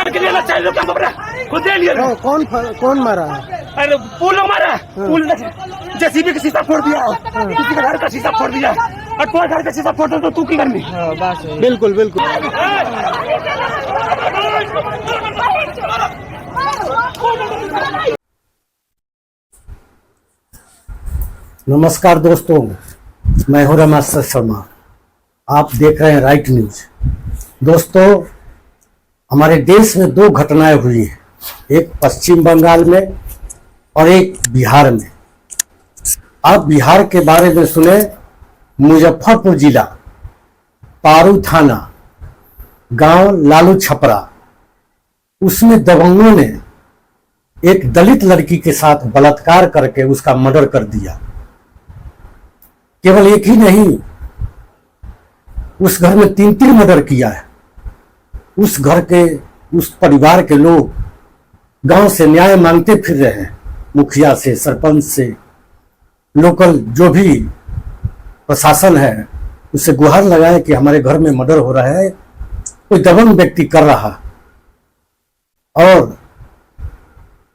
मार के लिए चाहिए लोग क्या खुद दे लिए। कौन मारा है? अरे पुल मारा, पुल जेसीबी का शीशा फोड़ दिया, किसी का घर का शीशा फोड़ दिया, और तुम्हारे घर का शीशा फोड़ दो तो तू की करनी। बिल्कुल बिल्कुल। नमस्कार दोस्तों, मैं हूं रमेश शर्मा। आप देख रहे हैं राइट न्यूज। दोस्तों, हमारे देश में दो घटनाएं हुई हैं, एक पश्चिम बंगाल में और एक बिहार में। आप बिहार के बारे में सुने, मुजफ्फरपुर जिला, पारू थाना, गांव लालू छपरा, उसमें दबंगों ने एक दलित लड़की के साथ बलात्कार करके उसका मर्डर कर दिया। केवल एक ही नहीं, उस घर में 3 मर्डर किया है। उस घर के, उस परिवार के लोग गांव से न्याय मांगते फिर रहे हैं, मुखिया से, सरपंच से, लोकल जो भी प्रशासन है उससे गुहार लगाए कि हमारे घर में मर्डर हो रहा है, कोई दबंग व्यक्ति कर रहा। और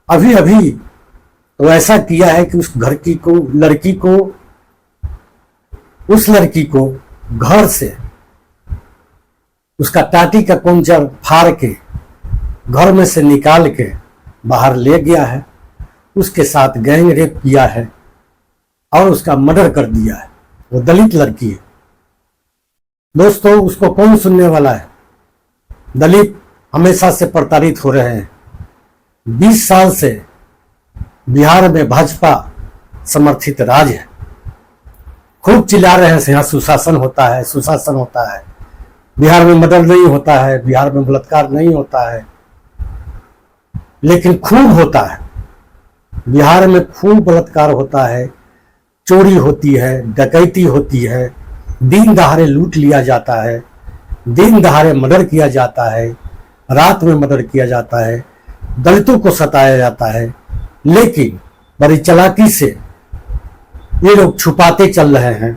अभी अभी तो ऐसा किया है कि उस घर की को उस लड़की को घर से उसका टाटी का कुंचल फाड़ के घर में से निकाल के बाहर ले गया है, उसके साथ गैंग रेप किया है और उसका मर्डर कर दिया है। वो दलित लड़की है। दोस्तों, उसको कौन सुनने वाला है? दलित हमेशा से प्रताड़ित हो रहे हैं। 20 साल से बिहार में भाजपा समर्थित राज है। खूब चिल्ला रहे हैं यहाँ सुशासन होता है, सुशासन होता है, बिहार में मर्डर नहीं होता है, बिहार में बलात्कार नहीं होता है, लेकिन खूब होता है। बिहार में खूब बलात्कार होता है, चोरी होती है, डकैती होती है, दिन दहाड़े लूट लिया जाता है, दिन दहाड़े मर्डर किया जाता है, रात में मर्डर किया जाता है, दलितों को सताया जाता है। लेकिन बड़ी चालाकी से ये लोग छुपाते चल रहे हैं।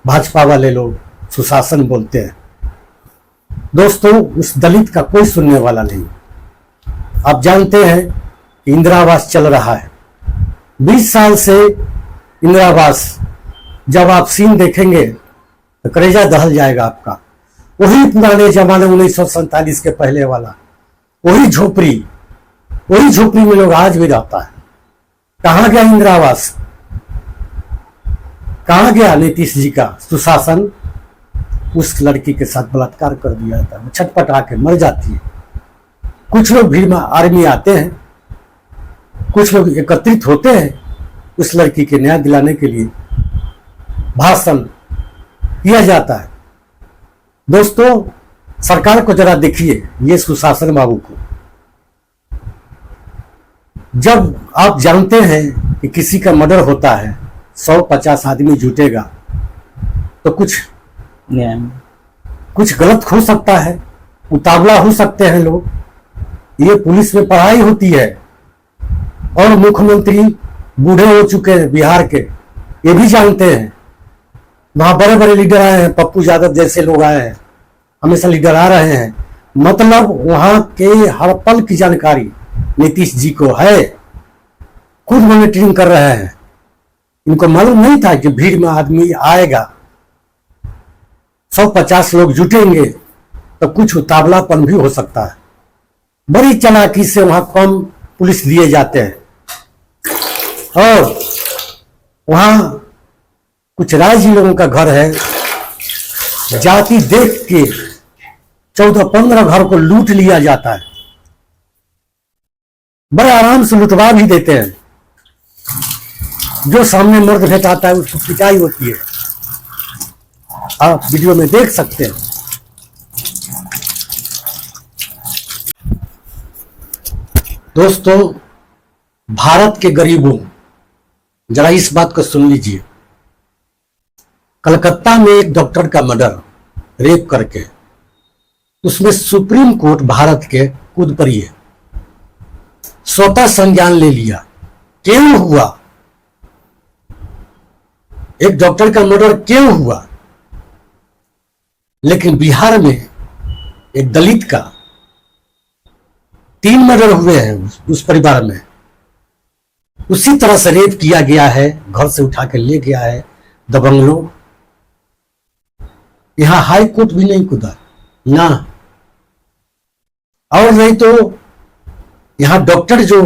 भाजपा वाले लोग सुशासन बोलते हैं। दोस्तों, उस दलित का कोई सुनने वाला नहीं। आप जानते हैं कि इंदिरा आवास चल रहा है 20 साल से। इंदिरा आवास जब आप सीन देखेंगे तो कलेजा दहल जाएगा आपका। वही पुराने जमाने 1947 के पहले वाला, वही झोपड़ी में लोग आज भी रहता है। कहां गया इंदिरा आवास? कहां गया नीतीश जी का सुशासन? उस लड़की के साथ बलात्कार कर दिया जाता है, छटपटा के मर जाती है। कुछ लोग भीड़ में आर्मी आते हैं, कुछ लोग एकत्रित होते हैं उस लड़की के न्याय दिलाने के लिए, भाषण किया जाता है। दोस्तों, सरकार को जरा देखिए, ये सुशासन बाबू को। जब आप जानते हैं कि किसी का मर्डर होता है, 150 आदमी जुटेगा तो कुछ गलत हो सकता है, उतावला हो सकते हैं लोग। ये पुलिस में पढ़ाई होती है और मुख्यमंत्री बूढ़े हो चुके हैं बिहार के, ये भी जानते हैं। वहां बड़े बड़े लीडर आए हैं, पप्पू यादव जैसे लोग आए हैं, हमेशा लीडर आ रहे हैं। मतलब वहां के हर पल की जानकारी नीतीश जी को है, खुद मॉनिटरिंग कर रहे हैं। इनको मालूम नहीं था कि भीड़ में आदमी आएगा, 150 लोग जुटेंगे तो कुछ उतावलापन भी हो सकता है। बड़ी चालाकी से वहां कम पुलिस दिए जाते हैं और वहां कुछ राजी लोगों का घर है, जाति देख के 14-15 घर को लूट लिया जाता है। बड़े आराम से लुटवा भी देते हैं। जो सामने मर्द भेटाता है उसको पिटाई होती है, आप वीडियो में देख सकते हैं। दोस्तों, भारत के गरीबों, जरा इस बात को सुन लीजिए। कलकत्ता में एक डॉक्टर का मर्डर रेप करके, उसमें सुप्रीम कोर्ट भारत के कूद पड़ी है, स्वतः संज्ञान ले लिया। क्यों हुआ? एक डॉक्टर का मर्डर क्यों हुआ? लेकिन बिहार में एक दलित का 3 मर्डर हुए हैं उस परिवार में। उसी तरह से रेप किया गया है, घर से उठा के ले गया है दबंगलों। यहां हाई कोर्ट भी नहीं कूदा ना। और नहीं तो यहां डॉक्टर जो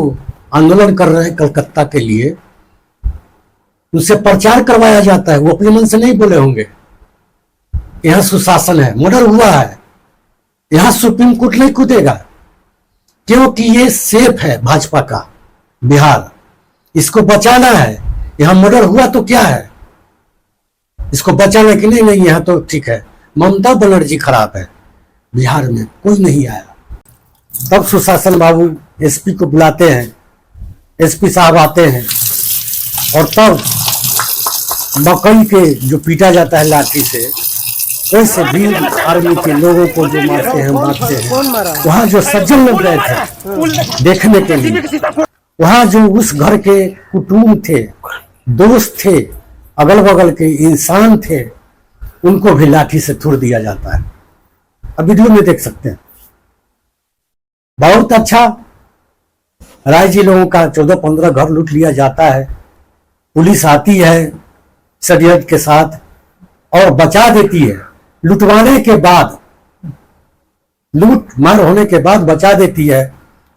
आंदोलन कर रहे हैं कलकत्ता के लिए, उनसे प्रचार करवाया जाता है। वो अपने मन से नहीं बोले होंगे। यहां सुशासन है, मर्डर हुआ है, यहां सुप्रीम कोर्ट नहीं कूदेगा, क्योंकि ये सेफ है भाजपा का बिहार। इसको बचाना है। यहां मर्डर हुआ तो क्या है, इसको बचाना कि नहीं यहां तो ठीक है। ममता बनर्जी खराब है, बिहार में कोई नहीं आया। तब सुशासन बाबू एसपी को बुलाते हैं, एसपी साहब आते हैं, और तब मकई के जो पीटा जाता है लाठी से, वैसे भी आर्मी के लोगों को जो मारते हैं मारते हैं। वहां जो सज्जन लोग गए थे देखने के लिए, वहां जो उस घर के कुटुंब थे, दोस्त थे, अगल बगल के इंसान थे, उनको भी लाठी से थूर दिया जाता है। अब वीडियो में देख सकते हैं। बहुत अच्छा। राय जी लोगों का 14-15 घर लूट लिया जाता है। पुलिस आती है षड्यंत्र के साथ और बचा देती है। लुटवाने के बाद, लूट मार होने के बाद बचा देती है।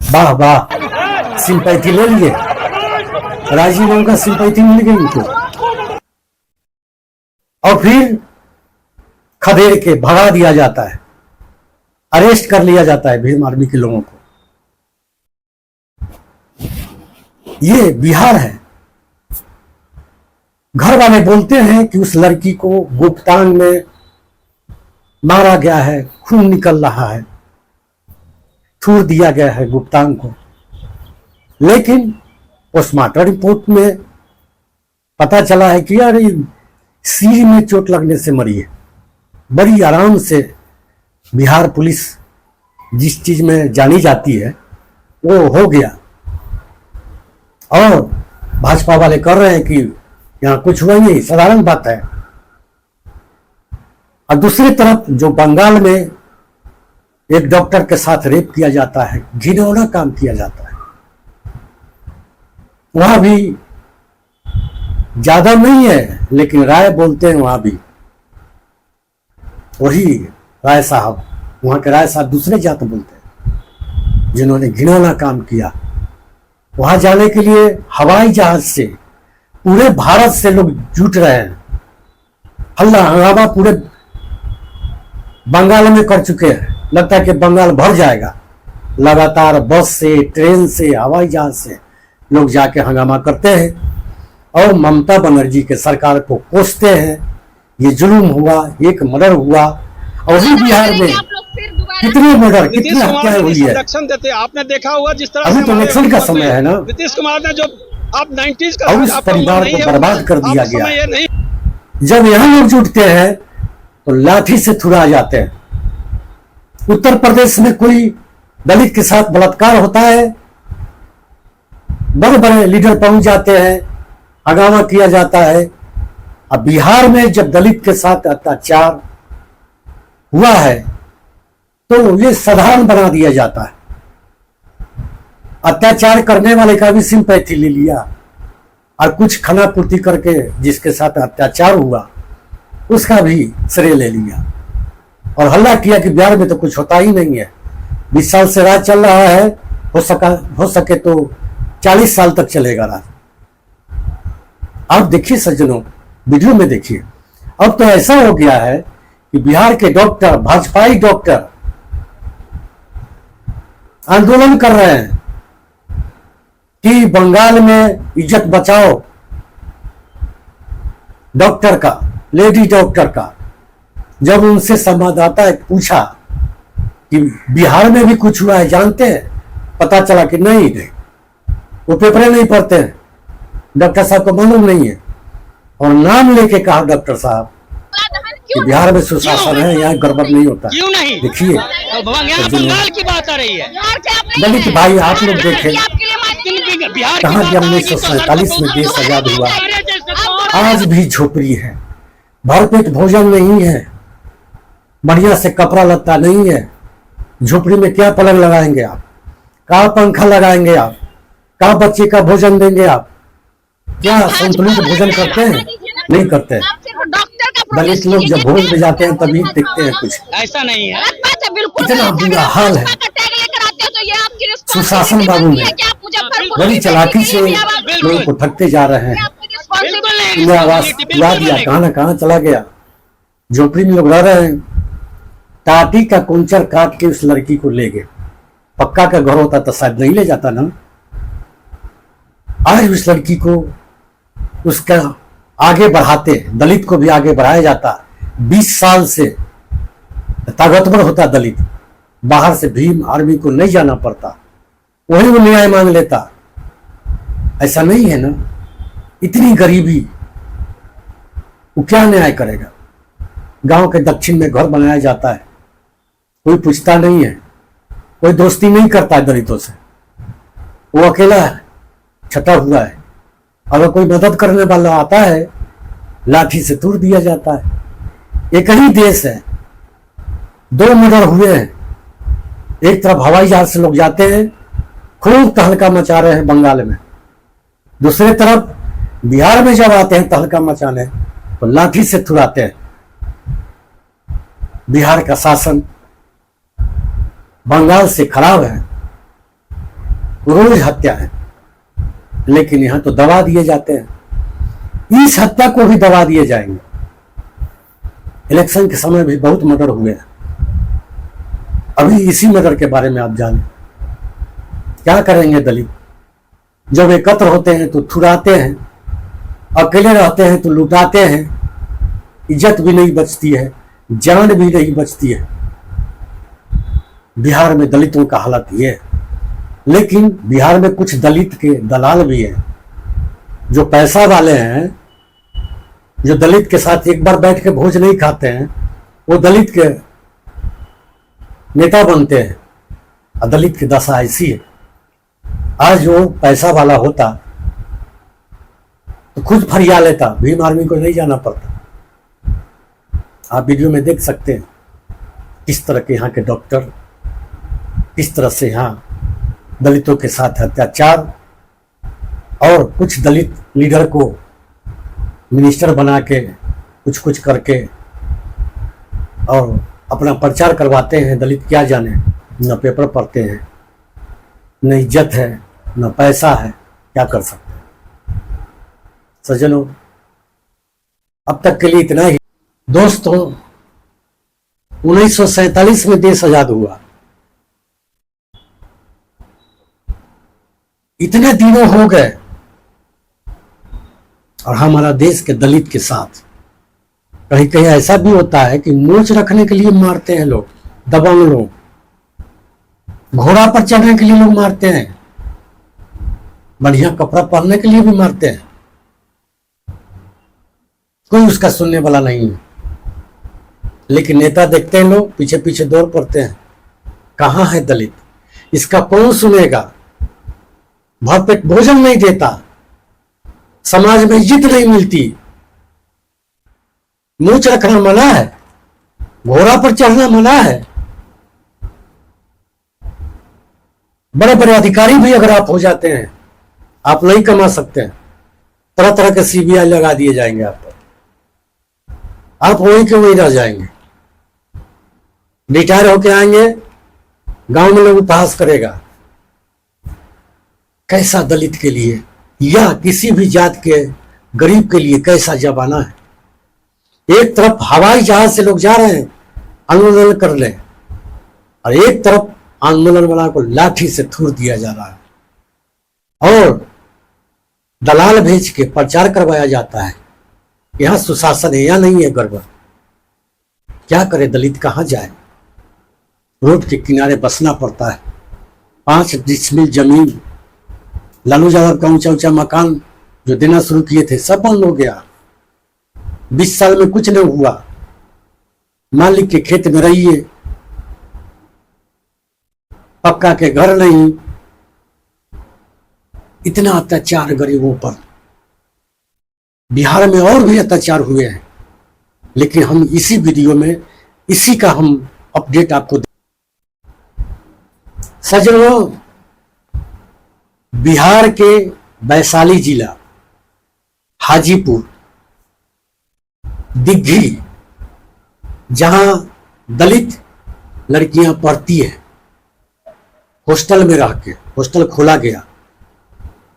वाह वाह, सिंपैथी ले लिए। राय जी लोगों का सिंपैथी मिल गई उनको। और फिर खदेड़ के भगा दिया जाता है, अरेस्ट कर लिया जाता है भीम आर्मी के लोगों को। ये बिहार है। घर वाले बोलते हैं कि उस लड़की को गुप्तांग में मारा गया है, खून निकल रहा है, थूर दिया गया है गुप्तांग को। लेकिन पोस्टमार्टम रिपोर्ट में पता चला है कि यार सिर में चोट लगने से मरी है। बड़ी आराम से बिहार पुलिस जिस चीज में जानी जाती है वो हो गया। और भाजपा वाले कर रहे हैं कि यहां कुछ हुआ नहीं, साधारण बात है। और दूसरी तरफ जो बंगाल में एक डॉक्टर के साथ रेप किया जाता है, घिनौना काम किया जाता है, वहां भी ज्यादा नहीं है, लेकिन राय बोलते हैं वहां भी। वही राय साहब, वहां के राय साहब दूसरे जात बोलते हैं, जिन्होंने घिनौना काम किया। वहां जाने के लिए हवाई जहाज से पूरे भारत से लोग जुट रहे हैं। हल्ला हंगामा पूरे बंगाल में कर चुके हैं। लगता है कि बंगाल भर जाएगा। लगातार बस से, ट्रेन से, हवाई जहाज से लोग जाके हंगामा करते हैं और ममता बनर्जी के सरकार को कोसते हैं। ये जुल्म हुआ, एक मर्डर हुआ। और बिहार में कितने मर्डर, कितनी हत्याएं हुई है। देते आपने देखा हुआ जिस तरह अभी तो इलेक्शन का समय है ना। नीतीश कुमार ने जो आप 90s का, और उस परिवार को बर्बाद कर दिया गया। नहीं। जब यहाँ लोग जुटते हैं तो लाठी से थुरा जाते हैं। उत्तर प्रदेश में कोई दलित के साथ बलात्कार होता है, बड़े बड़े लीडर पहुंच जाते हैं, हंगामा किया जाता है। अब बिहार में जब दलित के साथ अत्याचार हुआ है तो ये साधारण बना दिया जाता है। अत्याचार करने वाले का भी सिंपैथी ले लिया और कुछ खाना पूर्ति करके जिसके साथ अत्याचार हुआ उसका भी श्रेय ले लिया और हल्ला किया कि बिहार में तो कुछ होता ही नहीं है। 20 साल से राज चल रहा है, हो सके तो 40 साल तक चलेगा राज। आप देखिए सज्जनों, वीडियो में देखिए। अब तो ऐसा हो गया है कि बिहार के डॉक्टर, भाजपाई डॉक्टर आंदोलन कर रहे हैं कि बंगाल में इज्जत बचाओ डॉक्टर का, लेडी डॉक्टर का। जब उनसे संवाददाता ने पूछा कि बिहार में भी कुछ हुआ है जानते हैं, पता चला कि नहीं, वो पेपर नहीं पढ़ते हैं, डॉक्टर साहब को मालूम नहीं है। और नाम लेके कहा डॉक्टर साहब कि बिहार में सुशासन है, यहाँ गड़बड़ नहीं होता। क्यों नहीं? देखिए बंगाल की बात आ रही है। दलित भाई आप लोग देखें कहाँ कि 1947 में देश आजाद हुआ, आज भी झोपड़ी है, भरपेट भोजन नहीं है, बढ़िया से कपड़ा लत्ता नहीं है। झोपड़ी में क्या पलंग लगाएंगे आप? कहाँ पंखा लगाएंगे आप, कहाँ बच्चे का भोजन देंगे आप? क्या संतुलित भोजन करते हैं? नहीं करते हैं। दलित लोग जब भोज में जाते हैं तभी दिखते हैं कुछ। ऐसा नहीं है। इतना बुरा हाल है। सुशासन बाबू ने बड़ी चालाकी से लोगों को ठगते जा रहे हैं। इंदिरा आवास ला दिया, कहाँ न कहाँ चला गया। झोपड़ी में लोग रह रहे हैं। टाटी का कुंचर काट के उस लड़की को ले गए। पक्का का घर होता तो शायद नहीं ले जाता ना। आज उस लड़की को उसका आगे बढ़ाते, दलित को भी आगे बढ़ाया जाता। 20 साल से ताकतवर होता दलित, बाहर से भीम आर्मी को नहीं जाना पड़ता, वही वो न्याय मांग लेता। ऐसा नहीं है ना। इतनी गरीबी, वो क्या न्याय करेगा? गांव के दक्षिण में घर बनाया जाता है, कोई पूछता नहीं है, कोई दोस्ती नहीं करता है दलितों से। वो अकेला है, छटा हुआ है। अगर कोई मदद करने वाला आता है, लाठी से तोड़ दिया जाता है। एक ही देश है, 2 मर्डर हुए हैं। एक तरफ हवाई जहाज से लोग जाते हैं, खूब तहलका मचा रहे हैं बंगाल में। दूसरे तरफ बिहार में जब आते हैं तहलका मचाने, तो लाठी से थुड़ाते हैं। बिहार का शासन बंगाल से खराब है, रोज हत्या है, लेकिन यहां तो दबा दिए जाते हैं। इस हत्या को भी दबा दिए जाएंगे। इलेक्शन के समय भी बहुत मर्डर हुए हैं। अभी इसी मर्डर के बारे में आप जानें। क्या करेंगे दलित? जब एकत्र होते हैं तो थुराते हैं, अकेले रहते हैं तो लुटाते हैं। इज्जत भी नहीं बचती है, जान भी नहीं बचती है। बिहार में दलितों का हालत ये है। लेकिन बिहार में कुछ दलित के दलाल भी हैं, जो पैसा वाले हैं, जो दलित के साथ एक बार बैठ के भोज नहीं खाते हैं, वो दलित के नेता बनते हैं। और दलित की दशा ऐसी है। आज वो पैसा वाला होता तो खुद फरिया लेता, भीम आर्मी को नहीं जाना पड़ता। आप वीडियो में देख सकते हैं किस तरह के यहाँ के डॉक्टर, किस तरह से यहाँ दलितों के साथ अत्याचार, और कुछ दलित लीडर को मिनिस्टर बना के कुछ कुछ करके और अपना प्रचार करवाते हैं। दलित क्या जाने, न पेपर पढ़ते हैं, न इज्जत है, न पैसा है, क्या कर सकते हैं। सज्जनों, अब तक के लिए इतना ही। दोस्तों, 1947 में देश आजाद हुआ। इतने दिनों हो गए और हमारा देश के दलित के साथ कहीं कहीं ऐसा भी होता है कि मूंछ रखने के लिए मारते हैं लोग, दबंग लोग, घोड़ा पर चढ़ने के लिए लोग मारते हैं, बढ़िया कपड़ा पहनने के लिए भी मारते हैं। कोई उसका सुनने वाला नहीं है। लेकिन नेता देखते हैं लोग, पीछे पीछे दौड़ पड़ते हैं। कहाँ है दलित? इसका कौन सुनेगा? भरपेट भोजन नहीं देता, समाज में इज्जत नहीं मिलती, मूंछ रखना मना है, घोड़ा पर चढ़ना मना है। बड़े बड़े अधिकारी भी अगर आप हो जाते हैं, आप नहीं कमा सकते हैं। तरह तरह के सीबीआई लगा दिए जाएंगे आप पर, आप वहीं के वहीं रह जाएंगे। रिटायर होके आएंगे, गांव में लोग उपहास करेगा। कैसा दलित के लिए या किसी भी जात के गरीब के लिए कैसा जमाना है। एक तरफ हवाई जहाज से लोग जा रहे हैं आंदोलन कर ले, और एक तरफ आंदोलन वाला को लाठी से थूर दिया जा रहा है और दलाल भेज के प्रचार करवाया जाता है। यहां सुशासन है या नहीं है? गड़बड़। क्या करे दलित? कहां जाए? रोड के किनारे बसना पड़ता है। 5 डिसमिल जमीन, लालू यादव का ऊंचा ऊंचा मकान जो देना शुरू किए थे, सब बंद हो गया। 20 साल में कुछ नहीं हुआ। मालिक के खेत में रहिए, पक्का के घर नहीं। इतना अत्याचार गरीबों पर बिहार में और भी अत्याचार हुए हैं, लेकिन हम इसी वीडियो में इसी का हम अपडेट आपको। सज्जनों, बिहार के वैशाली जिला, हाजीपुर, दिग्घी, जहां दलित लड़कियां पढ़ती हैं, हॉस्टल में रह के, हॉस्टल खोला गया,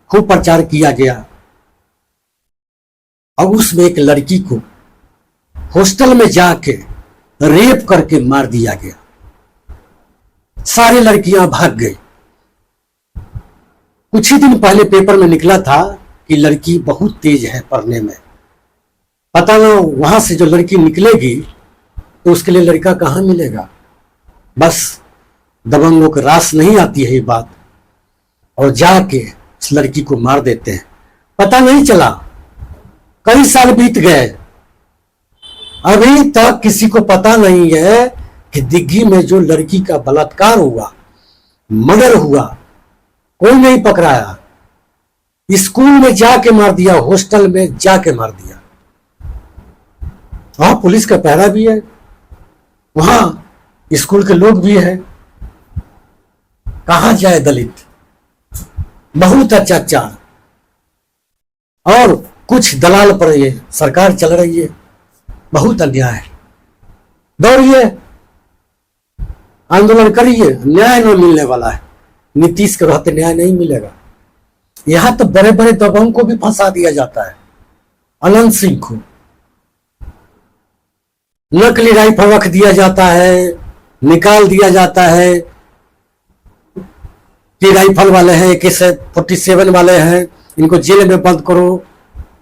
खूब प्रचार किया गया और उसमें एक लड़की को हॉस्टल में जाके रेप करके मार दिया गया। सारी लड़कियां भाग गई। कुछ ही दिन पहले पेपर में निकला था कि लड़की बहुत तेज है पढ़ने में। पता ना वहां से जो लड़की निकलेगी तो उसके लिए लड़का कहां मिलेगा। बस दबंगों को रास नहीं आती है ये बात, और जाके उस लड़की को मार देते हैं। पता नहीं चला, कई साल बीत गए, अभी तक किसी को पता नहीं है कि दिग्घी में जो लड़की का बलात्कार हुआ, मर्डर हुआ, कोई नहीं पकड़ाया। स्कूल में जाके मार दिया, हॉस्टल में जाके मार दिया। वहां पुलिस का पहरा भी है, वहां स्कूल के लोग भी हैं। कहां जाए दलित। बहुत अत्याचार, और कुछ दलाल पर ये सरकार चल रही है। बहुत अन्याय है। दौड़िए, आंदोलन करिए, न्याय न मिलने वाला है। नीतीश के रहते न्याय नहीं मिलेगा। यहां तो बड़े बड़े दबंग को भी फंसा दिया जाता है। अनंत सिंह को नकली राइफल रख दिया जाता है, निकाल दिया जाता है कि राइफल वाले हैं, AK-47 वाले हैं, इनको जेल में बंद करो।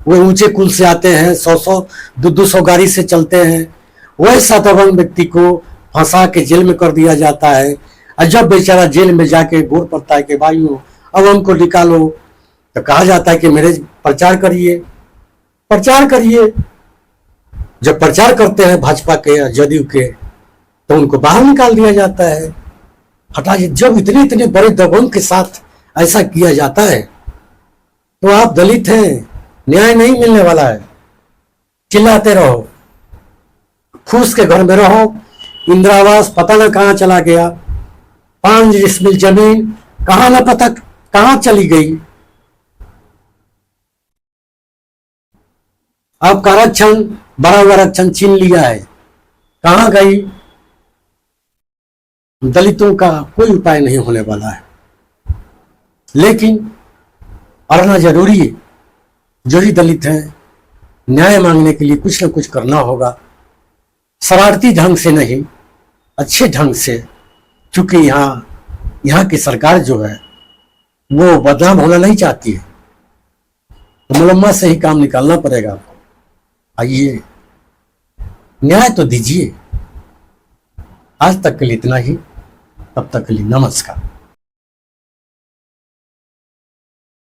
वो ऊंचे कुल से आते हैं, 100-100, 200 गाड़ी से चलते हैं। वैसा दबंग व्यक्ति को फंसा के जेल में कर दिया जाता है। और जब बेचारा जेल में जाके बोल पड़ता है कि भाइयों अब हमको निकालो, तो कहा जाता है कि मेरे प्रचार करिए, प्रचार करिए। जब प्रचार करते हैं भाजपा के या जदयू के, तो उनको बाहर निकाल दिया जाता है। हटाइए। जब इतने इतने बड़े दबंग के साथ ऐसा किया जाता है, तो आप दलित हैं, न्याय नहीं मिलने वाला है। चिल्लाते रहो, फूस के घर में रहो। इंदिरा आवास पता ना कहां चला गया, 5 डिसमिल जमीन कहां ना पता कहां चली गई। आपका आरक्षण, बड़ा हुआ आरक्षण छीन लिया है, कहां गई। दलितों का कोई उपाय नहीं होने वाला है, लेकिन पढ़ना जरूरी है। जो ही दलित हैं, न्याय मांगने के लिए कुछ न कुछ करना होगा। शरारती ढंग से नहीं, अच्छे ढंग से। क्योंकि यहाँ की सरकार जो है वो बदनाम होना नहीं चाहती है, तो मुलम्मा से ही काम निकालना पड़ेगा आपको। आइए, न्याय तो दीजिए। आज तक के लिए इतना ही, तब तक के लिए नमस्कार।